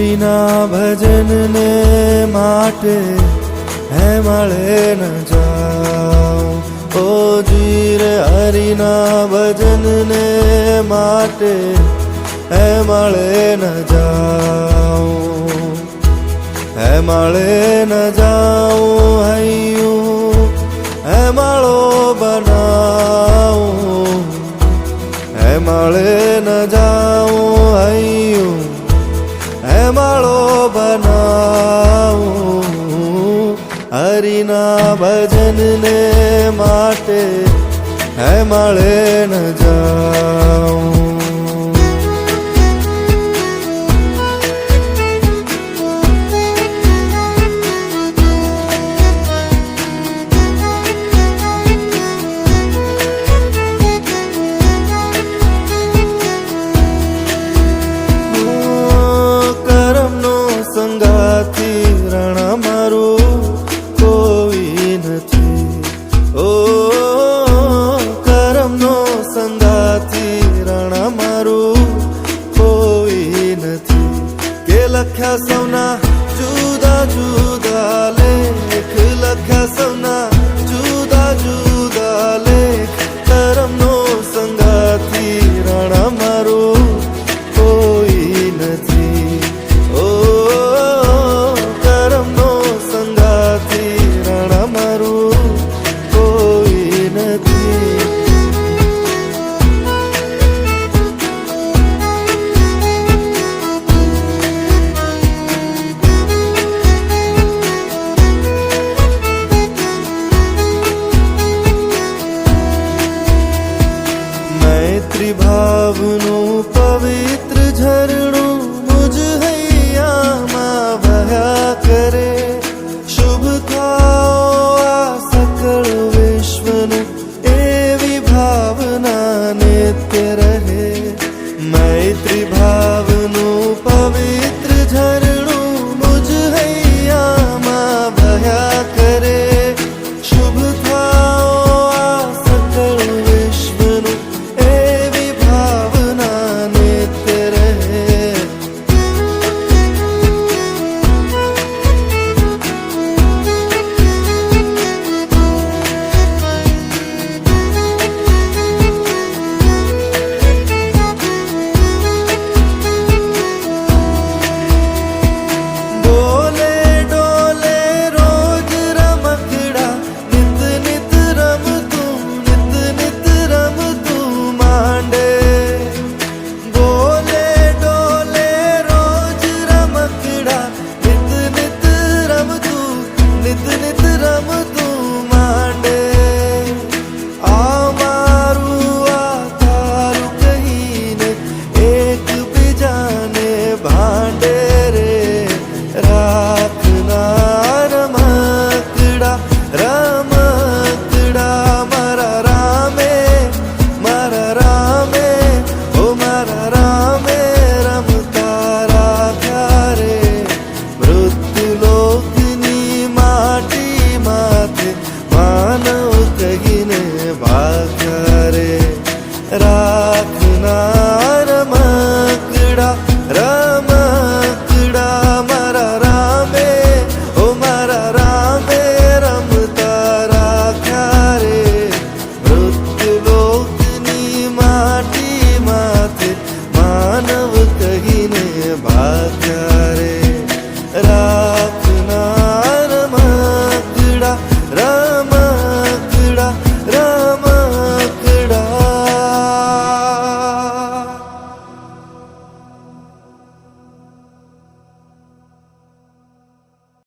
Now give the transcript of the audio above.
હરિના ભજનને માટે હે મળે ન જાઓ ઓ જીર હરિના ભજનને માટે હે મળે ન જાઓ હે મળે ન જાઓ હૈયું હે માળો બનાવો હે મળે ન જાઓ હૈયું હે માળો બનાવો હરિના ભજનને માટે હે મળે ન જાઓ સંગાથી રણ મારું કોઈ નથી ઓ કરમનો સંગાથી રણ મારું કોઈ નથી કે લખ્યા સૌના જુદા જુદા લેખ લખ્યા સૌના જુદા જુદા લેખ કરમનો સંગાથી રણ મારું કોઈ નથી ભાવનું પવિત્ર ઝરણું મુજ હૈયામાં વહ્યા કરે શુભ થાઓ આ સકળ વિશ્વનું એવી ભાવના નિત્ય રહે મૈત્રી ભાવનું પવિત્ર ઝરણું મુજ હૈયામાં વહ્યા કરે શુભ થાઓ આ સકળ વિશ્વનું રાખનાર રમકડા રમકડા મારા રામે ઓ મારા રામે રમતા રાખ્યા રે મૃત્યુલોકની માટી માથે માનવ કહીને ભાગ્યા